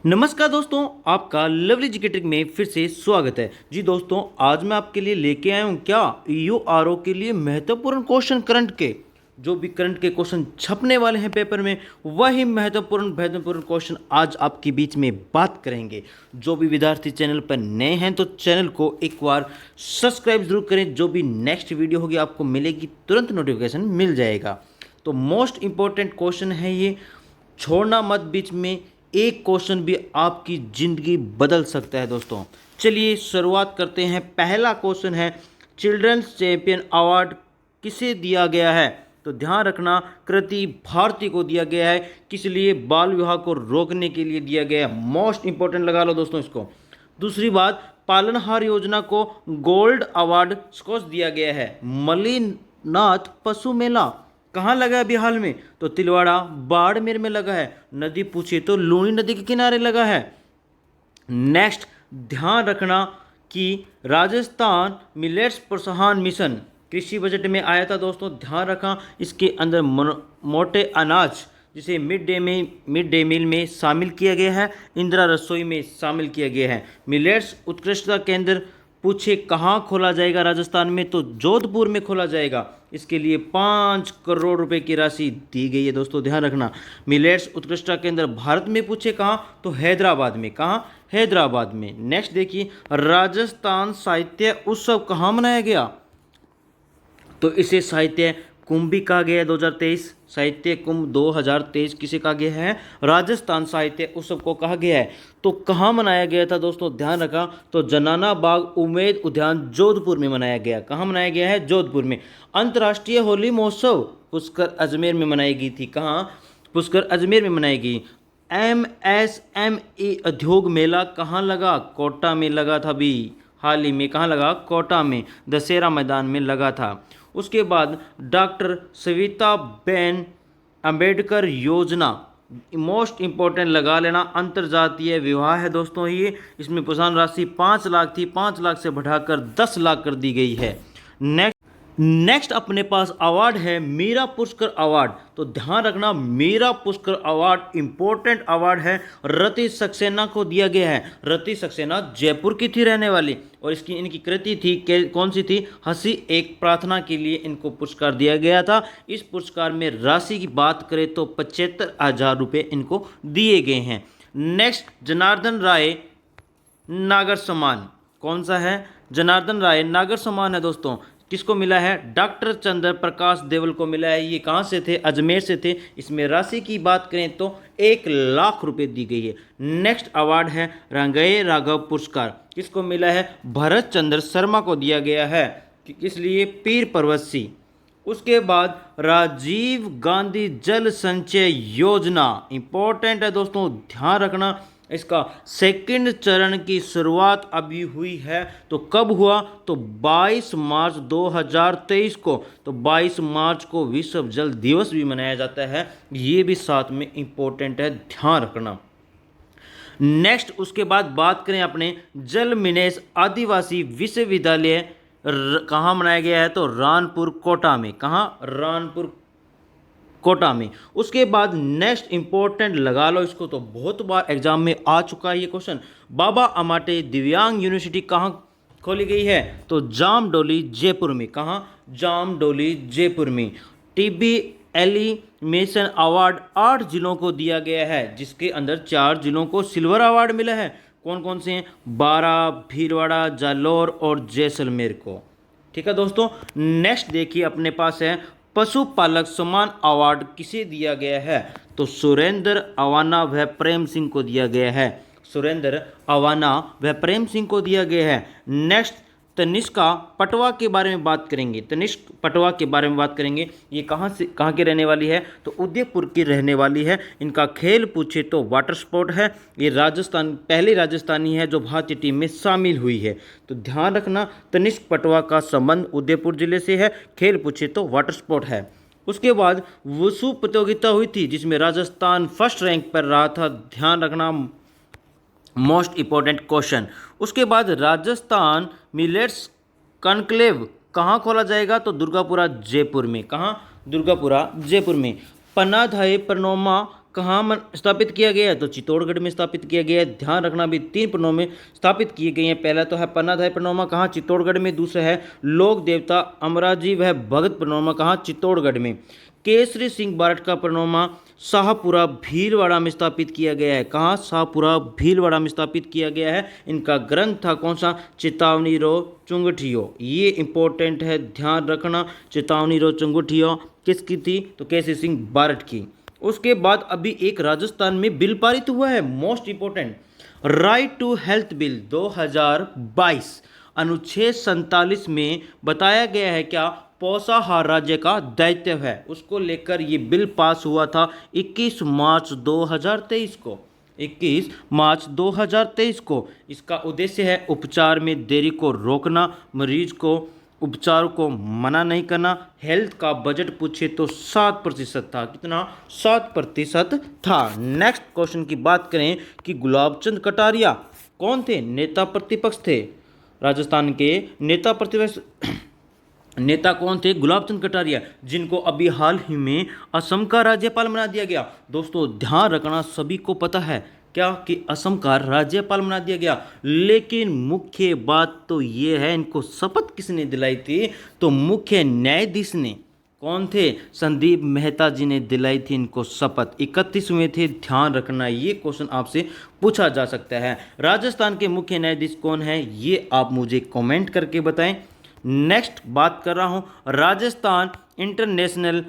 नमस्कार दोस्तों, आपका लवली जी के ट्रिक में फिर से स्वागत है। जी दोस्तों, आज मैं आपके लिए लेके आया हूँ क्या ईयूआरओ के लिए महत्वपूर्ण क्वेश्चन करंट के। जो भी करंट के क्वेश्चन छपने वाले हैं पेपर में, वही महत्वपूर्ण क्वेश्चन आज आपके बीच में बात करेंगे। जो भी विद्यार्थी चैनल पर नए हैं तो चैनल को एक बार सब्सक्राइब जरूर करें। जो भी नेक्स्ट वीडियो होगी आपको मिलेगी, तुरंत नोटिफिकेशन मिल जाएगा। तो मोस्ट इंपॉर्टेंट क्वेश्चन है ये, छोड़ना मत बीच में। एक क्वेश्चन भी आपकी ज़िंदगी बदल सकता है दोस्तों। चलिए शुरुआत करते हैं। पहला क्वेश्चन है, चिल्ड्रंस चैंपियन अवार्ड किसे दिया गया है? तो ध्यान रखना, कृति भारती को दिया गया है। किस लिए? बाल विवाह को रोकने के लिए दिया गया है। मोस्ट इंपॉर्टेंट लगा लो दोस्तों इसको। दूसरी बात, पालनहार योजना को गोल्ड अवार्ड किसको दिया गया है? मलिनाथ पशु मेला कहाँ लगा है अभी हाल में? तो तिलवाड़ा बाड़मेर में लगा है। नदी पूछे तो लूनी नदी के किनारे लगा है। नेक्स्ट, ध्यान रखना कि राजस्थान मिलेट्स प्रोत्साहन मिशन कृषि बजट में आया था दोस्तों। ध्यान रखा, इसके अंदर मोटे अनाज जिसे मिड डे मील में शामिल किया गया है, इंदिरा रसोई में शामिल किया गया है। मिलेट्स उत्कृष्टता केंद्र पूछे कहाँ खोला जाएगा राजस्थान में? तो जोधपुर में खोला जाएगा। इसके लिए 5 करोड़ रुपए की राशि दी गई है दोस्तों, ध्यान रखना। मिलेट्स उत्कृष्टता केंद्र भारत में पूछे कहाँ? तो हैदराबाद में। कहाँ? हैदराबाद में। नेक्स्ट देखिए, राजस्थान साहित्य उत्सव कहाँ मनाया गया? तो इसे साहित्य कुंभ भी कहा गया है 2023। साहित्य कुंभ 2023 किसे कहा गया है? राजस्थान साहित्य उत्सव को कहा गया है। तो कहाँ मनाया गया था दोस्तों? ध्यान रखा, तो जनाना बाग उमेद उद्यान जोधपुर में मनाया गया। कहाँ मनाया गया है? जोधपुर में। अंतर्राष्ट्रीय होली महोत्सव पुष्कर अजमेर में मनाई गई थी। कहाँ? पुष्कर अजमेर में मनाई गई। MSME उद्योग मेला कहाँ लगा? कोटा में लगा था। भी हाल ही में कहाँ लगा? कोटा में, दशहरा मैदान में लगा था। उसके बाद डॉक्टर सविता बेन अम्बेडकर योजना, मोस्ट इंपॉर्टेंट लगा लेना, अंतर्जातीय विवाह है दोस्तों ये। इसमें प्रोत्साहन राशि 5 लाख थी, 5 लाख से बढ़ाकर 10 लाख कर दी गई है। नेक्स्ट अपने पास अवार्ड है मीरा पुरस्कार अवार्ड। तो ध्यान रखना, मीरा पुरस्कार अवार्ड इंपॉर्टेंट अवार्ड है, रति सक्सेना को दिया गया है। रति सक्सेना जयपुर की थी रहने वाली, और इनकी कृति थी कौन सी थी? हंसी एक प्रार्थना के लिए इनको पुरस्कार दिया गया था। इस पुरस्कार में राशि की बात करें तो 75,000 रुपये इनको दिए गए हैं। नेक्स्ट, जनार्दन राय नागर सम्मान कौन सा है? जनार्दन राय नागर सम्मान है दोस्तों। किसको मिला है? डॉक्टर चंद्र प्रकाश देवल को मिला है। ये कहाँ से थे? अजमेर से थे। इसमें राशि की बात करें तो 1 लाख रुपए दी गई है। नेक्स्ट अवार्ड है रंगये राघव पुरस्कार। किसको मिला है? भरत चंद्र शर्मा को दिया गया है। किस लिए? पीर पर्वत। उसके बाद राजीव गांधी जल संचय योजना इंपॉर्टेंट है दोस्तों, ध्यान रखना। इसका सेकंड चरण की शुरुआत अभी हुई है। तो कब हुआ? तो 22 मार्च 2023 को। तो 22 मार्च को विश्व जल दिवस भी मनाया जाता है। ये भी साथ में इंपॉर्टेंट है, ध्यान रखना। नेक्स्ट, उसके बाद बात करें अपने जल मिनेश आदिवासी विश्वविद्यालय कहाँ मनाया गया है? तो रानपुर कोटा में। कहाँ? रानपुर कोटा में। उसके बाद नेक्स्ट इंपॉर्टेंट लगा लो इसको, तो बहुत बार एग्जाम में आ चुका है ये क्वेश्चन। बाबा अमाटे दिव्यांग यूनिवर्सिटी कहाँ खोली गई है? तो जामडोली जयपुर में। कहाँ? जामडोली जयपुर में। टीबी एलिमिनेशन अवार्ड 8 जिलों को दिया गया है, जिसके अंदर 4 जिलों को सिल्वर अवार्ड मिला है। कौन कौन से हैं? बारां, भीलवाड़ा, जालौर और जैसलमेर को। ठीक है दोस्तों। नेक्स्ट देखिए, अपने पास है पशुपालक सम्मान अवार्ड किसे दिया गया है? तो सुरेंद्र अवाना व प्रेम सिंह को दिया गया है। सुरेंद्र अवाना व प्रेम सिंह को दिया गया है। नेक्स्ट, तनिष्का पटवा के बारे में बात करेंगे। तनिष्क पटवा के बारे में बात करेंगे। ये कहाँ की रहने वाली है? तो उदयपुर की रहने वाली है। इनका खेल पूछे तो वाटर स्पोर्ट है। ये पहली राजस्थानी है जो भारतीय टीम में शामिल हुई है। तो ध्यान रखना, तनिष्क पटवा का संबंध उदयपुर जिले से है। खेल पूछे तो वाटर स्पोर्ट है। उसके बाद वुशु प्रतियोगिता हुई थी जिसमें राजस्थान फर्स्ट रैंक पर रहा था, ध्यान रखना, मोस्ट इंपॉर्टेंट क्वेश्चन। उसके बाद राजस्थान मिलेट्स कॉन्क्लेव कहाँ खोला जाएगा? तो दुर्गापुरा जयपुर में। कहाँ? दुर्गापुरा जयपुर में। पन्नाधाय परनोमा स्थापित किया गया है? तो चित्तौड़गढ़ में स्थापित किया गया है। ध्यान रखना भी 3 पन्नों में स्थापित किए गए हैं। पहला तो है पन्नाधाय पनोरमा, कहाँ? चित्तौड़गढ़ में। दूसरा है लोक देवता अमराजी व भगत पनोरमा, कहाँ? चित्तौड़गढ़ में। केसरी सिंह बारठ का पनोरमा शाहपुरा भीलवाड़ा में स्थापित किया गया है। कहाँ? शाहपुरा भीलवाड़ा में स्थापित किया गया है। इनका ग्रंथ था कौन सा? चेतावनी रो चुंगठियो। ये इंपॉर्टेंट है, ध्यान रखना। चेतावनी रो चुंगठियो किसकी थी? तो केसरी सिंह बारठ की। उसके बाद अभी एक राजस्थान में बिल पारित हुआ है, most important, right to health bill 2022। अनुच्छेद 47 में बताया गया है क्या? पौषाहार राज्य का दायित्व है। उसको लेकर ये बिल पास हुआ था 21 मार्च 2023 को। 21 मार्च 2023 को। इसका उद्देश्य है उपचार में देरी को रोकना, मरीज को उपचार को मना नहीं करना। हेल्थ का बजट पूछे तो 7% था। कितना? 7% था। नेक्स्ट क्वेश्चन की बात करें कि गुलाब चंद कटारिया कौन थे? नेता प्रतिपक्ष थे। राजस्थान के नेता प्रतिपक्ष नेता कौन थे? गुलाब चंद कटारिया, जिनको अभी हाल ही में असम का राज्यपाल बना दिया गया। दोस्तों ध्यान रखना, सभी को पता है क्या कि असम का राज्यपाल बना दिया गया, लेकिन मुख्य बात तो ये है इनको शपथ किसने दिलाई थी? तो मुख्य न्यायाधीश ने। कौन थे? संदीप मेहता जी ने दिलाई थी इनको शपथ। 31 हुए थे, ध्यान रखना। ये क्वेश्चन आपसे पूछा जा सकता है। राजस्थान के मुख्य न्यायाधीश कौन है? ये आप मुझे कमेंट करके बताएं। नेक्स्ट बात कर रहा हूँ राजस्थान इंटरनेशनल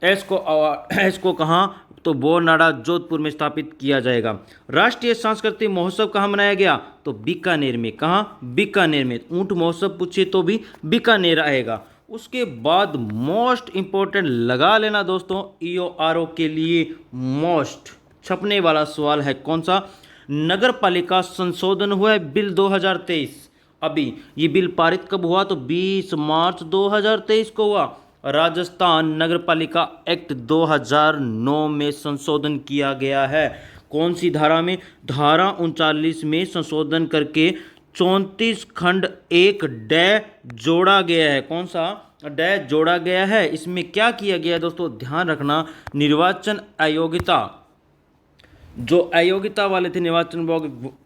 एस्को अवार्ड। एस्को कहाँ? तो बोरनाड़ा जोधपुर में स्थापित किया जाएगा। राष्ट्रीय सांस्कृतिक महोत्सव कहाँ मनाया गया? तो बीकानेर में। कहाँ? बीकानेर में। ऊंट महोत्सव पूछे तो भी बीकानेर आएगा। उसके बाद मोस्ट इंपॉर्टेंट लगा लेना दोस्तों, EORO के लिए मोस्ट छपने वाला सवाल है कौन सा? नगर पालिका संशोधन हुआ है बिल 2023। अभी ये बिल पारित कब हुआ? तो 20 मार्च 2023 को हुआ। राजस्थान नगरपालिका एक्ट 2009 में संशोधन किया गया है। कौन सी धारा में? धारा 39 में संशोधन करके 34 खंड 1 डे जोड़ा गया है। कौन सा? डे जोड़ा गया है। इसमें क्या किया गया है दोस्तों? ध्यान रखना, निर्वाचन अयोग्यता, जो अयोग्यता वाले थे निर्वाचन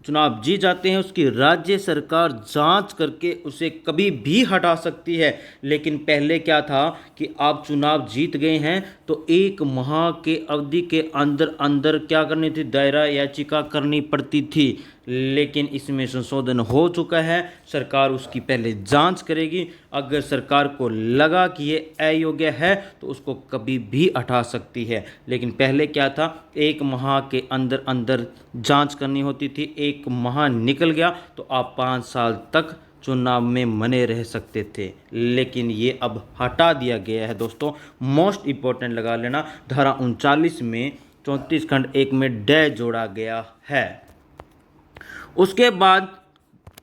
चुनाव जीत जाते हैं, उसकी राज्य सरकार जांच करके उसे कभी भी हटा सकती है। लेकिन पहले क्या था कि आप चुनाव जीत गए हैं तो 1 माह के अवधि के अंदर अंदर क्या करनी थी? दायरा याचिका करनी पड़ती थी। लेकिन इसमें संशोधन हो चुका है। सरकार उसकी पहले जांच करेगी। अगर सरकार को लगा कि ये अयोग्य है तो उसको कभी भी हटा सकती है। लेकिन पहले क्या था? 1 माह के अंदर अंदर जांच करनी होती थी। 1 माह निकल गया तो आप 5 साल तक चुनाव में बने रह सकते थे। लेकिन ये अब हटा दिया गया है दोस्तों। मोस्ट इंपॉर्टेंट लगा लेना, धारा 39 में 34 खंड 1 में डे जोड़ा गया है। उसके बाद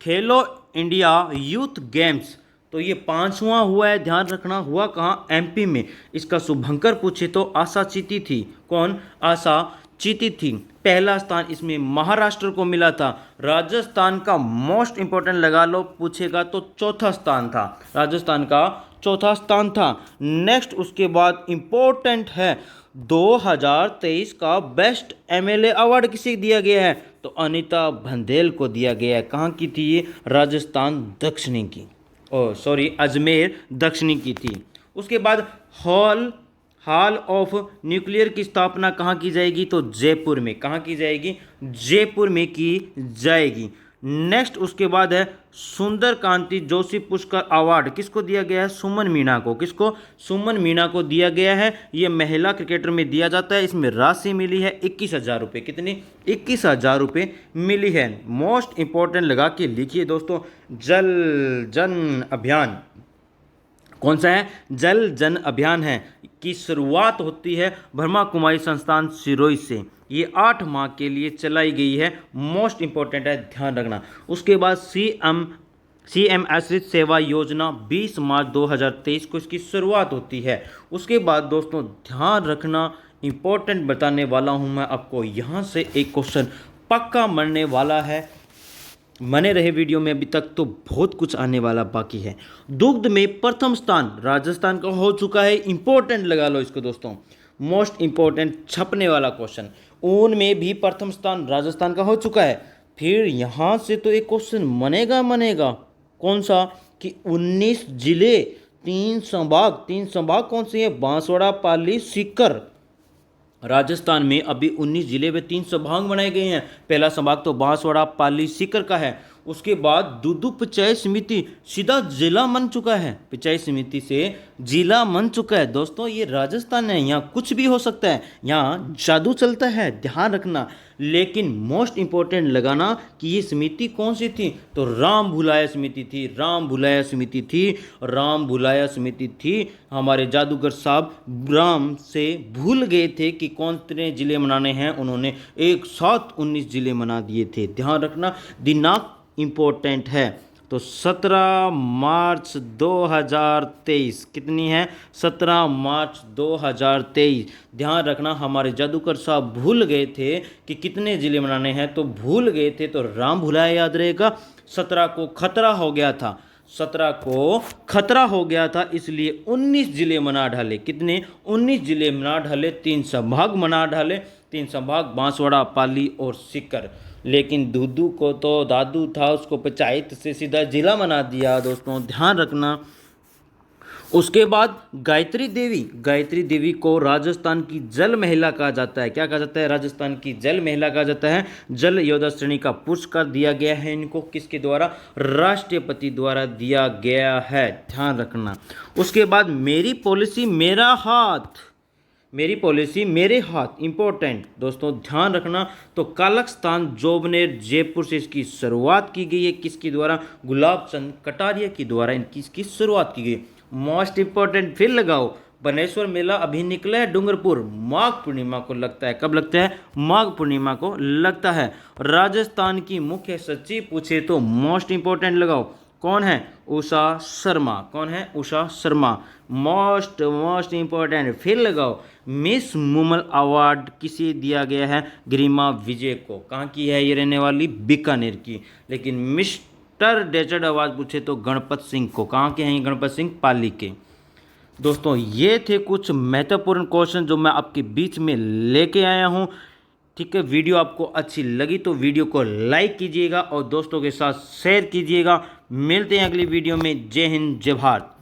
खेलो इंडिया यूथ गेम्स, तो ये 5वां हुआ है। ध्यान रखना, हुआ कहाँ? MP में। इसका शुभंकर पूछे तो आशा चीती थी। कौन? आशा चीती थी। पहला स्थान इसमें महाराष्ट्र को मिला था। राजस्थान का मोस्ट इंपॉर्टेंट लगा लो, पूछेगा तो चौथा स्थान था। राजस्थान का चौथा स्थान था। नेक्स्ट उसके बाद इंपॉर्टेंट है 2023 का बेस्ट MLA अवार्ड किसे दिया गया है? तो अनीता बंदेल को दिया गया है। कहाँ की थी ये? राजस्थान दक्षिणी की, अजमेर दक्षिणी की थी। उसके बाद हॉल ऑफ न्यूक्लियर की स्थापना कहाँ की जाएगी? तो जयपुर में। कहाँ की जाएगी? जयपुर में की जाएगी। नेक्स्ट उसके बाद है सुंदर कांति जोशी पुरस्कार अवार्ड किसको दिया गया है? सुमन मीणा को। किसको? सुमन मीणा को दिया गया है। ये महिला क्रिकेटर में दिया जाता है। इसमें राशि मिली है 21,000 रुपये। कितनी? 21,000 रुपये मिली है। मोस्ट इंपॉर्टेंट लगा के लिखिए दोस्तों, जल जन अभियान कौन सा है? जल जन अभियान है की शुरुआत होती है ब्रह्मा कुमारी संस्थान सिरोही से। ये 8 माह के लिए चलाई गई है। मोस्ट इंपॉर्टेंट है, ध्यान रखना। उसके बाद CM आश्रित सेवा योजना 20 मार्च 2023 को इसकी शुरुआत होती है। उसके बाद दोस्तों ध्यान रखना, इंपॉर्टेंट बताने वाला हूँ मैं आपको। यहाँ से एक क्वेश्चन पक्का मरने वाला है। बने रहे वीडियो में, अभी तक तो बहुत कुछ आने वाला बाकी है। दुग्ध में प्रथम स्थान राजस्थान का हो चुका है। इंपॉर्टेंट लगा लो इसको दोस्तों। मोस्ट इम्पोर्टेंट छपने वाला क्वेश्चन। ऊन में भी प्रथम स्थान राजस्थान का हो चुका है। फिर यहाँ से तो एक क्वेश्चन बनेगा, कौन सा, कि 19 जिले 3 संभाग कौन से हैं, बांसवाड़ा, पाली, सीकर। राजस्थान में अभी 19 जिले में 3 संभाग बनाए गए हैं। पहला संभाग तो बांसवाड़ा, पाली, सीकर का है। उसके बाद दूदू पंचायत समिति सीधा जिला बन चुका है, पंचायत समिति से जिला बन चुका है। दोस्तों ये राजस्थान है, यहाँ कुछ भी हो सकता है, यहाँ जादू चलता है, ध्यान रखना। लेकिन मोस्ट इंपॉर्टेंट लगाना कि ये समिति कौन सी थी, तो राम भुलाया समिति थी, राम भुलाया समिति थी, राम भुलाया समिति थी। हमारे जादूगर साहब राम से भूल गए थे कि कौन से जिले मनाने हैं, उन्होंने एक साथ 19 जिले मना दिए थे। ध्यान रखना, दिनांक इम्पोर्टेंट है। तो 17 मार्च 2023 कितनी है, 17 मार्च 2023। ध्यान रखना, हमारे जादूगर साहब भूल गए थे कि कितने ज़िले मनाने हैं, तो भूल गए थे, तो राम भुलाया याद रहेगा। 17 को खतरा हो गया था, 17 को खतरा हो गया था, इसलिए 19 जिले मना डाले। कितने, 19 जिले मना डाले, 3 संभाग मना डाले, 3 संभाग बांसवाड़ा, पाली और सीकर। लेकिन दूदू को तो दादू था, उसको पंचायत से सीधा जिला बना दिया। दोस्तों ध्यान रखना। उसके बाद गायत्री देवी को राजस्थान की जल महिला कहा जाता है। क्या कहा जाता है, राजस्थान की जल महिला कहा जाता है। जल योद्धा श्रेणी का पुरस्कार दिया गया है इनको, किसके द्वारा, राष्ट्रपति द्वारा दिया गया है, ध्यान रखना। उसके बाद मेरी पॉलिसी मेरा हाथ, मेरी पॉलिसी मेरे हाथ, इंपॉर्टेंट दोस्तों ध्यान रखना। तो कालकस्तान जोबनेर जयपुर से इसकी शुरुआत की गई है, किसके द्वारा, गुलाब चंद कटारिया के द्वारा इसकी शुरुआत की गई। मोस्ट इंपॉर्टेंट फिर लगाओ, बनेश्वर मेला अभी निकला है डूंगरपुर, माघ पूर्णिमा को लगता है। कब लगता है, माघ पूर्णिमा को लगता है। राजस्थान की मुख्य सचिव पूछे तो मोस्ट इंपॉर्टेंट लगाओ, कौन है, उषा शर्मा। कौन है, उषा शर्मा। मोस्ट इंपॉर्टेंट फिर लगाओ, मिस मुमल अवार्ड किसे दिया गया है, गरिमा विजय को। कहाँ की है ये, रहने वाली बीकानेर की। लेकिन मिस्टर डेजर्ट अवार्ड पूछे तो गणपत सिंह को। कहाँ के हैं ये, गणपत सिंह, पाली के। दोस्तों ये थे कुछ महत्वपूर्ण क्वेश्चन जो मैं आपके बीच में लेके आया हूँ। ठीक है, वीडियो आपको अच्छी लगी तो वीडियो को लाइक कीजिएगा और दोस्तों के साथ शेयर कीजिएगा। मिलते हैं अगली वीडियो में। जय हिंद, जय भारत।